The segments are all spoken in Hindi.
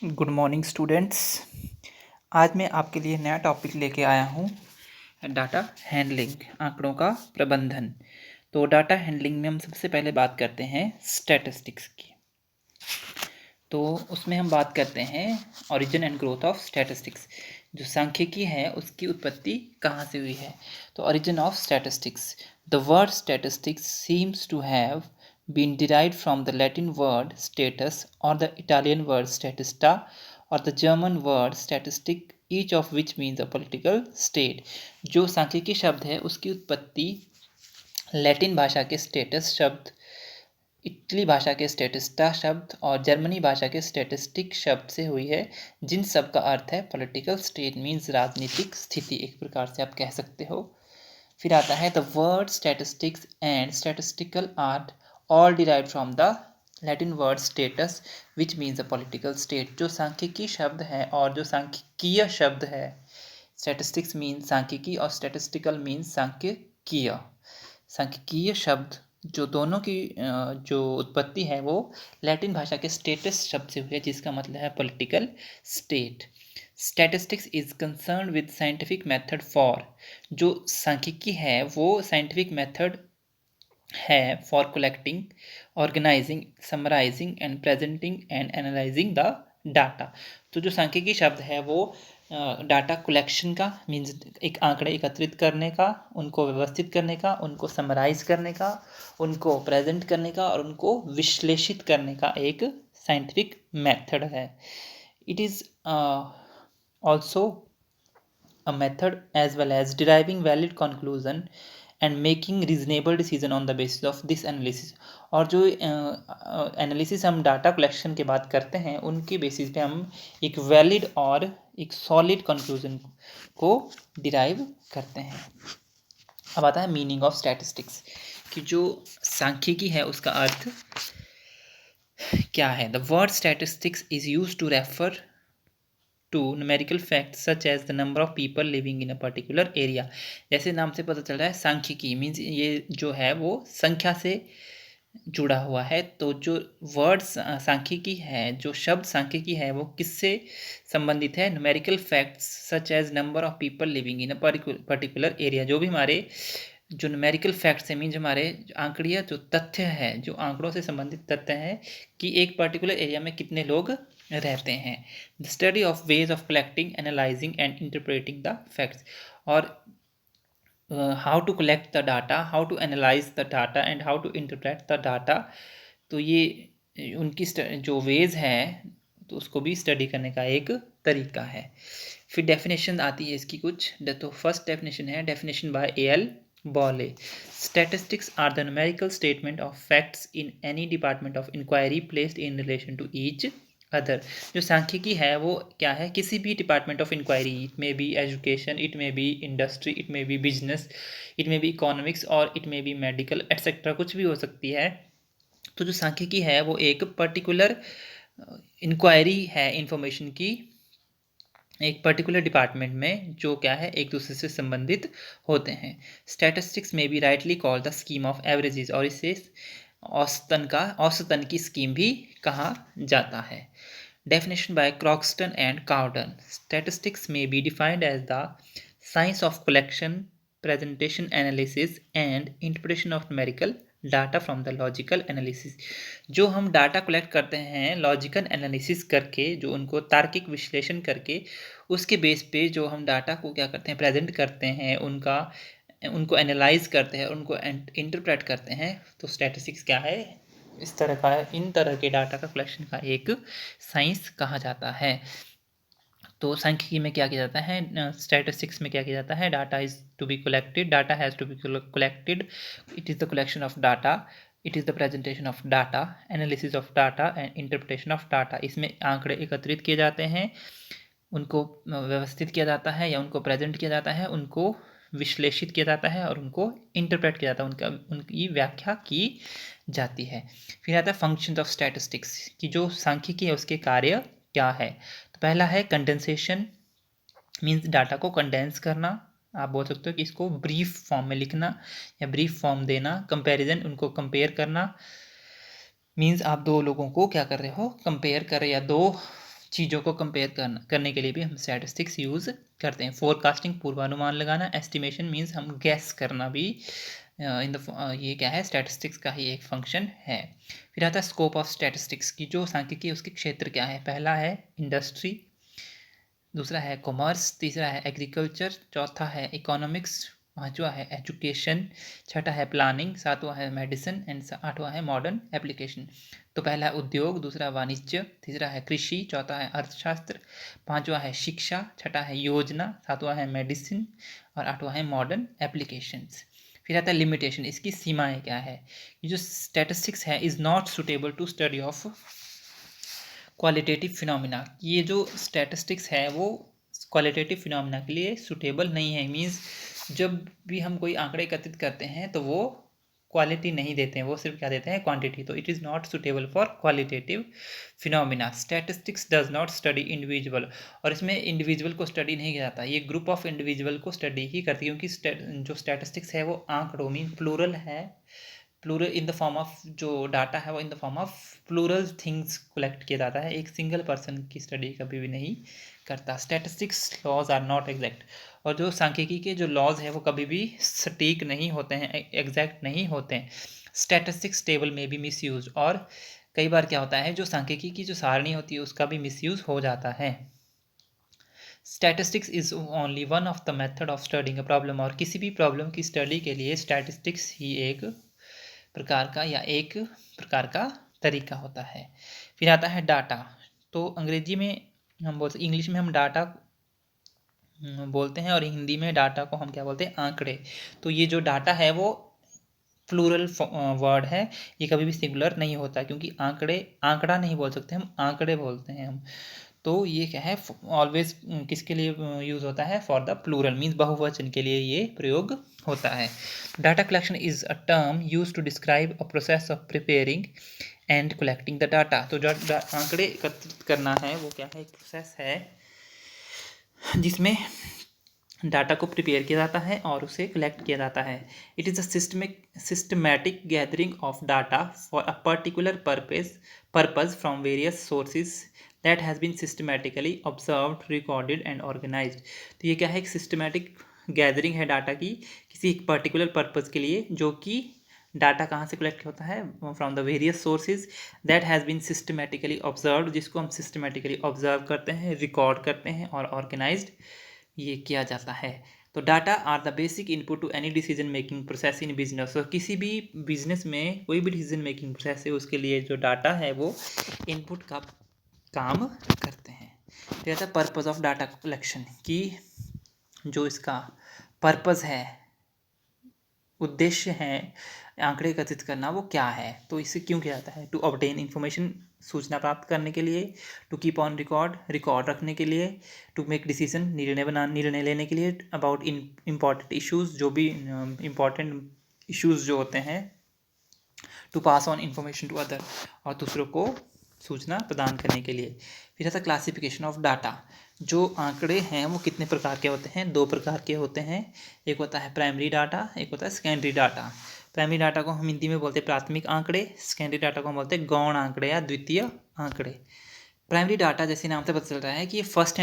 Good morning students. आज मैं आपके लिए नया टॉपिक लेके आया हूँ, डाटा हैंडलिंग, आंकड़ों का प्रबंधन। तो डाटा हैंडलिंग में हम सबसे पहले बात करते हैं स्टैटिस्टिक्स की। तो उसमें हम बात करते हैं origin and growth of statistics. जो सांख्यिकी है उसकी उत्पत्ति कहाँ से हुई है। तो origin of statistics, the word statistics seems to have been derived from the Latin word status or the Italian word statista or the German word statistic, each of which means a political state। जो सांख्यिकी शब्द है उसकी उत्पत्ति लैटिन भाषा के स्टेटस शब्द, इटली भाषा के स्टेटिस्टा शब्द और जर्मनी भाषा के स्टेटिस्टिक शब्द से हुई है, जिन सब का अर्थ है पॉलिटिकल स्टेट मीन्स राजनीतिक स्थिति, एक प्रकार से आप कह सकते हो। फिर आता है the word statistics and statistical art all derived from the Latin word status which means a political state। जो सांख्यिकी शब्द है और जो सांख्यिकीय शब्द है, statistics means सांख्यिकी और statistical means सांख्यिकीय। सांख्यिकीय शब्द जो दोनों की जो उत्पत्ति है वो लैटिन भाषा के स्टेटस शब्द से हुई है, जिसका मतलब है political state. Statistics is concern with scientific method for, जो सांख्यिकी है वो साइंटिफिक मेथड है for collecting, organising, summarising and presenting and analysing the data. तो जो सांख्यिकी शब्द है वो डाटा कलेक्शन का मीन्स एक आंकड़े एकत्रित करने का, उनको व्यवस्थित करने का, उनको समराइज करने का, उनको प्रेजेंट करने का और उनको विश्लेषित करने का एक साइंटिफिक मेथड है। It is also a method as well as deriving valid conclusion and making reasonable decision on the basis of this analysis। और जो एनालिसिस हम डाटा कलेक्शन के बाद करते हैं उनके बेसिस पे हम एक वैलिड और एक सॉलिड कंक्लूजन को डिराइव करते हैं। अब आता है मीनिंग ऑफ स्टैटिस्टिक्स, कि जो सांख्यिकी है उसका अर्थ क्या है। The word statistics is use to refer to numerical facts such as the number of people living in a particular area। जैसे नाम से पता चल रहा है सांख्यिकी मीन्स ये जो है वो संख्या से जुड़ा हुआ है। तो जो वर्ड सांख्यिकी है, जो शब्द सांख्यिकी है वो किससे संबंधित है, numerical facts such as number of people living in a particular area. जो भी हमारे जो न्यूमेरिकल फैक्ट्स है मीन्स हमारे आंकड़ीय जो तथ्य है, जो आंकड़ों से संबंधित तथ्य है कि एक पर्टिकुलर एरिया में कितने लोग रहते हैं। The study of ways of collecting, analysing and interpreting the facts. और how to collect the data, how to analyse the data and how to interpret the data. तो ये उनकी जो वेज है तो उसको भी स्टडी करने का एक तरीका है। फिर डेफिनेशन आती है इसकी कुछ। तो फर्स्ट डेफिनेशन है definition by A L. Bowley. Statistics are the numerical statement of facts in any department of inquiry placed in relation to each other. जो सांख्यिकी है वो क्या है, किसी भी department of inquiry, it may be education, it may be industry, it may be business, it may be economics और it may be medical etcetera, कुछ भी हो सकती है। तो जो सांख्यिकी है वो एक पर्टिकुलर इंक्वायरी है इंफॉर्मेशन की, एक पर्टिकुलर डिपार्टमेंट में जो क्या है एक दूसरे से संबंधित होते हैं। स्टैटिस्टिक्स में भी rightly called the scheme of averages, और इसे औसतन की स्कीम भी कहा जाता है। Definition by Croxton and Cowden. Statistics may be defined as the science of collection, presentation, analysis and interpretation of numerical data from the logical analysis. जो हम डाटा कलेक्ट करते हैं लॉजिकल एनालिसिस करके, जो उनको तार्किक विश्लेषण करके उसके बेस पे जो हम डाटा को क्या करते हैं प्रेजेंट करते हैं, उनको एनालाइज करते हैं, उनको इंटरप्रेट करते हैं। तो स्टैटिस्टिक्स क्या है, इस तरह का, इन तरह के डाटा का कलेक्शन का एक साइंस कहा जाता है। तो सांख्यिकी में क्या किया जाता है, स्टैटिस्टिक्स में क्या किया जाता है, data is to be collected, data has to be collected, it is the collection of data, it is the presentation of data, analysis of data and interpretation of data. इसमें आंकड़े एकत्रित किए जाते हैं, उनको व्यवस्थित किया जाता है या उनको प्रेजेंट किया जाता है, उनको विश्लेषित किया जाता है और उनको इंटरप्रेट किया जाता है, उनकी व्याख्या की जाती है। फिर आता है फंक्शन ऑफ स्टैटिस्टिक्स, कि जो सांख्यिकी है उसके कार्य क्या है। तो पहला है कंडेंसेशन, मीन्स डाटा को कंडेंस करना, आप बोल सकते हो कि इसको ब्रीफ फॉर्म में लिखना या ब्रीफ फॉर्म देना। कंपैरिजन, उनको कंपेयर करना, मीन्स आप दो लोगों को क्या कर रहे हो, कंपेयर कर रहे, या दो चीज़ों को कंपेयर करने के लिए भी हम स्टैटिस्टिक्स यूज़ करते हैं। फोरकास्टिंग पूर्वानुमान लगाना, एस्टिमेशन मीन्स हम गैस करना भी ये क्या है, स्टैटिस्टिक्स का ही एक फंक्शन है। फिर आता है स्कोप ऑफ स्टैटिस्टिक्स की जो सांख्यिकी उसके क्षेत्र क्या है। पहला है इंडस्ट्री, दूसरा है कॉमर्स, तीसरा है एग्रीकल्चर, चौथा है इकोनॉमिक्स, पांचवा है एजुकेशन, छठा है प्लानिंग, सातवां है मेडिसिन एंड आठवां है मॉडर्न एप्लीकेशन। तो पहला है उद्योग, दूसरा वाणिज्य, तीसरा है कृषि, चौथा है अर्थशास्त्र, पांचवा है शिक्षा, छठा है योजना, सातवां है मेडिसिन और आठवां है मॉडर्न एप्लीकेशंस। फिर आता है लिमिटेशन, इसकी सीमाएं क्या है। ये जो स्टैटिस्टिक्स है is not suitable to study of qualitative phenomena. ये जो स्टैटिस्टिक्स है वो क्वालिटेटिव फिनोमिना के लिए सुटेबल नहीं है। मीन्स जब भी हम कोई आंकड़े एकत्रित करते हैं तो वो क्वालिटी नहीं देते हैं, वो सिर्फ क्या देते हैं, क्वांटिटी। तो it is not suitable for qualitative phenomena. Statistics does not study individual, और इसमें इंडिविजुअल को स्टडी नहीं किया जाता, ये ग्रुप ऑफ इंडिविजुअल को स्टडी ही करती है, क्योंकि जो स्टैटिस्टिक्स है वो आंकड़ों मीन प्लूरल है, plural in the form of, जो डाटा है वो in the form of plural things collect किया जाता है, एक सिंगल पर्सन की स्टडी कभी भी नहीं करता। Statistics laws are not exact, और जो सांख्यिकी के जो लॉज है वो कभी भी सटीक नहीं होते हैं, एग्जैक्ट नहीं होते हैं। स्टैटिस्टिक्स टेबल में भी मिसयूज, और कई बार क्या होता है जो सांख्यिकी की जो सारणी होती है उसका भी मिसयूज हो जाता है। Statistics is only one of the method of studying a problem, और किसी भी प्रॉब्लम की स्टडी के लिए स्टैटिस्टिक्स ही एक प्रकार का या एक प्रकार का तरीका होता है। फिर आता है डाटा। तो अंग्रेजी में हम बोलते, इंग्लिश में हम डाटा बोलते हैं और हिंदी में डाटा को हम क्या बोलते हैं, आंकड़े। तो ये जो डाटा है वो प्लूरल वर्ड है, ये कभी भी सिंगुलर नहीं होता, क्योंकि आंकड़े, आंकड़ा नहीं बोल सकते हम, आंकड़े बोलते हैं हम। तो ये क्या है, ऑलवेज किसके लिए यूज़ होता है, फॉर द प्लूरल मीन्स बहुवचन के लिए ये प्रयोग होता है। Data collection is a term use to describe a process of preparing and collecting the data. तो जो आंकड़े एकत्रित करना है वो क्या है, एक प्रोसेस है जिसमें डाटा को प्रिपेयर किया जाता है और उसे कलेक्ट किया जाता है। It is a systematic gathering of data for a particular purpose from various sources that has been systematically observed, recorded and organised. तो ये क्या है, एक सिस्टमैटिक गैदरिंग है डाटा की किसी एक पर्टिकुलर पर्पज़ के लिए, जो कि डाटा कहाँ से कलेक्ट होता है, from the various sources that has been systematically observed, जिसको हम सिस्टमैटिकली ऑब्जर्व करते हैं, रिकॉर्ड करते हैं और ऑर्गेनाइज्ड ये किया जाता है। तो data are the basic input to any decision making process in business. तो किसी भी बिजनेस में कोई भी डिसीजन मेकिंग प्रोसेस है उसके लिए जो डाटा है वो इनपुट का काम करते हैं। फिर आता है पर्पस ऑफ डाटा कलेक्शन, की जो इसका पर्पस है, उद्देश्य है आंकड़े एकत्रित करना, वो क्या है। तो इसे क्यों किया जाता है, टू ऑब्टेन इन्फॉर्मेशन, सूचना प्राप्त करने के लिए, टू कीप ऑन रिकॉर्ड रखने के लिए, टू मेक डिसीजन, निर्णय लेने के लिए, अबाउट इम्पॉर्टेंट इश्यूज़, जो भी इम्पॉर्टेंट इश्यूज़ जो होते हैं, to pass on information to other, और दूसरों को सूचना प्रदान करने के लिए। फिर आता क्लासिफिकेशन ऑफ डाटा। जो आंकड़े हैं वो कितने प्रकार के होते हैं, दो प्रकार के होते हैं। एक होता है प्राइमरी डाटा, एक होता है सेकेंडरी डाटा। प्राइमरी डाटा को हम हिंदी में बोलते हैं प्राथमिक आंकड़े, सेकेंडरी डाटा को हम बोलते हैं गौण आंकड़े या द्वितीय आंकड़े। प्राइमरी डाटा जैसे नाम से पता चल रहा है कि ये फर्स्ट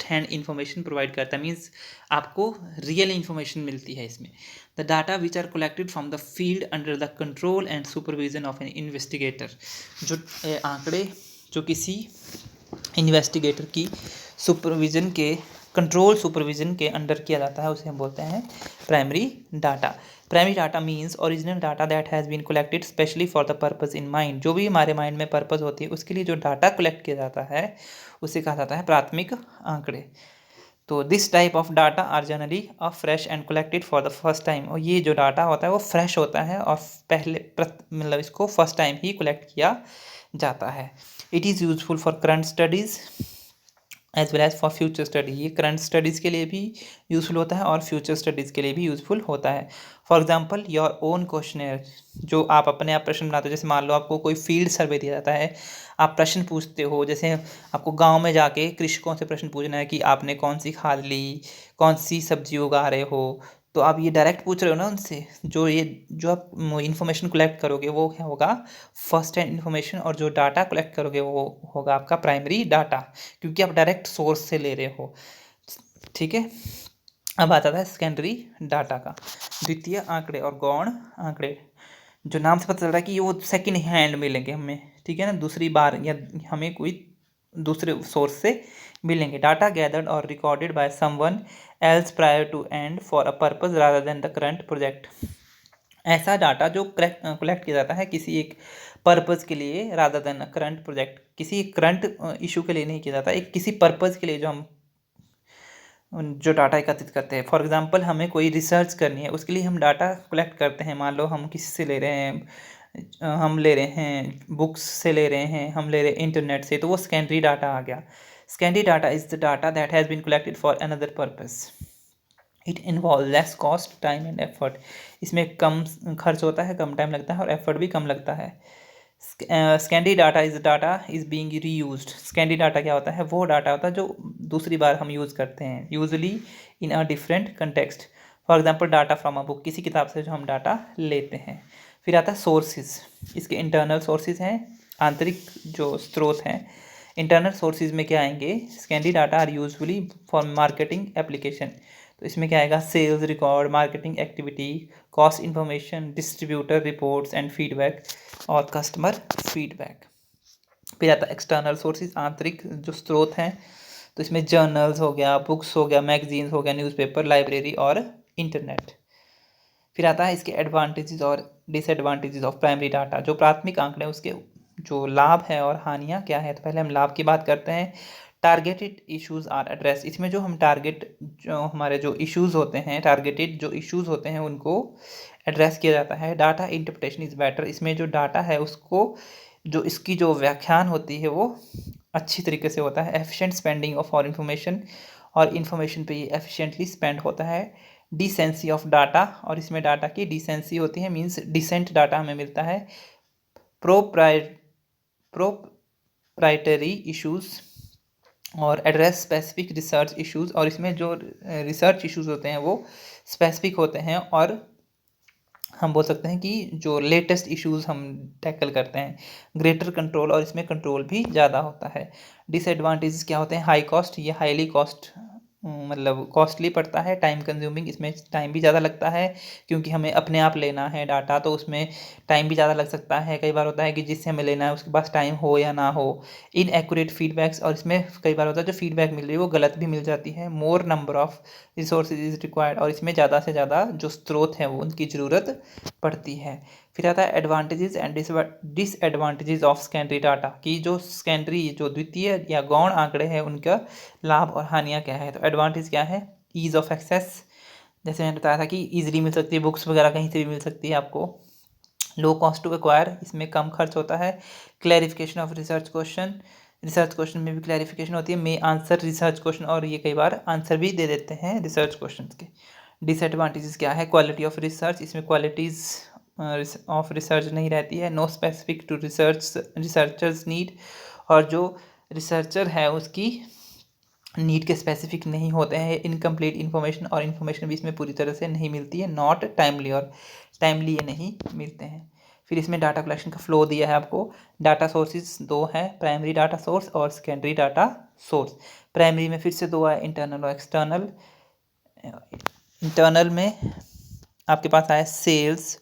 हैंड इन्फॉर्मेशन प्रोवाइड करता है, मीन्स आपको रियल इन्फॉर्मेशन मिलती है इसमें। The data which are collected from the field under the control and supervision of an investigator. जो आंकड़े जो किसी इन्वेस्टिगेटर की सुपरविजन के सुपरविजन के अंडर किया जाता है, उसे हम बोलते हैं primary data. Primary data means original data that has been collected specially for the purpose in mind. जो भी हमारे माइंड में पर्पज़ होती है उसके लिए जो डाटा कलेक्ट किया जाता है उसे कहा जाता है प्राथमिक आंकड़े। तो this type of data are generally a fresh and collected for the first time. और ये जो डाटा होता है वो फ्रेश होता है और मतलब इसको फर्स्ट टाइम ही कलेक्ट किया जाता है। It is useful for current studies as well as for future study. ये करंट स्टडीज़ के लिए भी यूज़फुल होता है और फ्यूचर स्टडीज़ के लिए भी यूज़फुल होता है। For example your own questionnaire, जो आप अपने आप प्रश्न बनाते हो, जैसे मान लो आपको कोई फील्ड सर्वे दिया जाता है, आप प्रश्न पूछते हो, जैसे आपको गांव में जाके कृषकों से प्रश्न पूछना है कि आपने कौन सी खाद ली, कौन सी सब्जी उगा रहे हो, तो आप ये डायरेक्ट पूछ रहे हो ना उनसे, जो आप इन्फॉर्मेशन कलेक्ट करोगे वो क्या होगा, फर्स्ट हैंड इन्फॉर्मेशन, और जो डाटा कलेक्ट करोगे वो होगा आपका प्राइमरी डाटा, क्योंकि आप डायरेक्ट सोर्स से ले रहे हो। ठीक है, अब आता है सेकेंडरी डाटा का, द्वितीय आंकड़े और गौण आंकड़े। जो नाम से पता चल रहा है कि वो सेकंड हैंड मिलेंगे हमें, ठीक है ना, दूसरी बार या हमें कोई दूसरे सोर्स से मिलेंगे। डाटा गैदर्ड और recorded by someone else prior to and for a purpose rather than the current project. ऐसा डाटा जो कलेक्ट किया जाता है किसी एक पर्पज़ के लिए, रादर देन करंट प्रोजेक्ट, किसी करंट इशू के लिए नहीं किया जाता, एक किसी पर्पज़ के लिए जो हम जो डाटा एकत्रित करते हैं। फॉर एग्जांपल हमें कोई रिसर्च करनी है, उसके लिए हम डाटा कलेक्ट करते हैं। मान लो हम किसी से ले रहे हैं, हम ले रहे हैं बुक्स से ले रहे हैं, हम ले रहे हैं इंटरनेट से, तो वो सेकेंडरी डाटा आ गया। Secondary data is the data that has been collected for another purpose. It involve less cost, time and effort. इसमें कम खर्च होता है, कम टाइम लगता है और एफर्ट भी कम लगता है। Secondary data is data is being reused. Secondary data क्या होता है, वो डाटा होता है जो दूसरी बार हम यूज़ करते हैं, usually in a different context. For example data from a book, किसी किताब से जो हम डाटा लेते हैं। फिर आता है सोर्सेज। इसके इंटरनल सोर्सेज हैं, आंतरिक जो स्रोत हैं। इंटरनल सोर्सेज में क्या आएंगे, secondary data are usefully for marketing application. तो इसमें क्या आएगा, sales record, marketing activity, cost information, distributor reports and feedback और कस्टमर फीडबैक। फिर आता है एक्सटर्नल सोर्सेज, आंतरिक जो स्रोत हैं। तो इसमें जर्नल्स हो गया, बुक्स हो गया, मैगजीन्स हो गया, न्यूज़पेपर, लाइब्रेरी और इंटरनेट। फिर आता है इसके एडवांटेजेस और डिसएडवांटेजेस ऑफ प्राइमरी डाटा। जो प्राथमिक आंकड़े उसके जो लाभ है और हानियाँ क्या है, तो पहले हम लाभ की बात करते हैं। Targeted issues are address. इसमें जो हम जो हमारे जो इश्यूज होते हैं, टारगेटेड जो इश्यूज होते हैं उनको एड्रेस किया जाता है। Data interpretation is better. इसमें जो डाटा है उसको जो इसकी जो व्याख्यान होती है वो अच्छी तरीके से होता है। एफिशिएंट स्पेंडिंग ऑफ और इन्फॉर्मेशन, और इन्फॉर्मेशन पे ये एफिशिएंटली स्पेंड होता है। डिसेंसी ऑफ डाटा, और इसमें डाटा की डिसेंसी होती है, मीन्स डिसेंट डाटा हमें मिलता है। प्रोप्राइटरी इश्यूज और एड्रेस स्पेसिफिक रिसर्च इश्यूज, और इसमें जो रिसर्च इश्यूज होते हैं वो स्पेसिफिक होते हैं, और हम बोल सकते हैं कि जो लेटेस्ट इश्यूज हम टैकल करते हैं। ग्रेटर कंट्रोल, और इसमें कंट्रोल भी ज़्यादा होता है। डिसएडवांटेजेस क्या होते हैं, हाई कॉस्ट, ये हाईली कॉस्ट मतलब कॉस्टली पड़ता है। टाइम कंज्यूमिंग, इसमें टाइम भी ज़्यादा लगता है, क्योंकि हमें अपने आप लेना है डाटा, तो उसमें टाइम भी ज़्यादा लग सकता है। कई बार होता है कि जिससे हमें लेना है उसके पास टाइम हो या ना हो। इनएक्यूरेट फीडबैक्स, और इसमें कई बार होता है जो फीडबैक मिल रही है वो गलत भी मिल जाती है। मोर number of resources is required, और इसमें ज़्यादा से ज़्यादा जो स्रोत हैं वो उनकी ज़रूरत पड़ती है। फिर आता है advantages and disadvantages of secondary data, की जो सेकेंडरी जो द्वितीय या गौण आंकड़े हैं उनका लाभ और हानियाँ क्या है। तो एडवांटेज क्या है, ईज़ ऑफ एक्सेस, जैसे मैंने बताया था कि ईजिली मिल सकती है, बुक्स वगैरह कहीं से भी मिल सकती है आपको। लो कॉस्ट टू एक्वायर, इसमें कम खर्च होता है। क्लैरिफिकेशन ऑफ रिसर्च क्वेश्चन में भी क्लैरिफिकेशन होती है। मे आंसर रिसर्च क्वेश्चन, और ये कई बार आंसर भी दे देते हैं रिसर्च क्वेश्चन के। डिसएडवांटेजेस क्या है, क्वालिटी ऑफ रिसर्च, इसमें क्वालिटीज़ ऑफ रिसर्च नहीं रहती है। No specific to researchers need, और जो रिसर्चर है उसकी नीड के स्पेसिफिक नहीं होते हैं। इनकम्प्लीट इन्फॉर्मेशन, और इन्फॉर्मेशन भी इसमें पूरी तरह से नहीं मिलती है। नॉट टाइमली, और टाइमली ये नहीं मिलते हैं। फिर इसमें डाटा कलेक्शन का फ्लो दिया है आपको। डाटा सोर्सेज दो हैं, प्राइमरी डाटा सोर्स और सेकेंडरी डाटा सोर्स। प्राइमरी में फिर से दो है, इंटरनल और एक्सटर्नल। इंटरनल में आपके पास आया sales,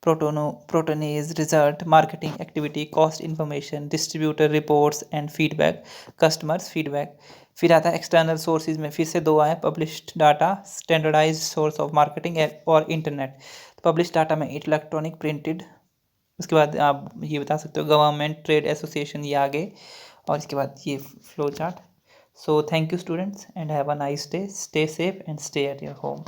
patronage result, marketing activity, cost information, distributor reports and feedback, customers feedback. फिर आता है एक्सटर्नल सोर्सेज में फिर से दो आए, published data, standardized source of marketing और इंटरनेट। तो पब्लिश्ड डाटा में इलेक्ट्रॉनिक प्रिंटेड, उसके बाद आप ये बता सकते हो गवर्नमेंट, ट्रेड एसोसिएशन, ये आगे, और इसके बाद ये flow chart. So thank you students and have a nice day, stay safe and stay at your home.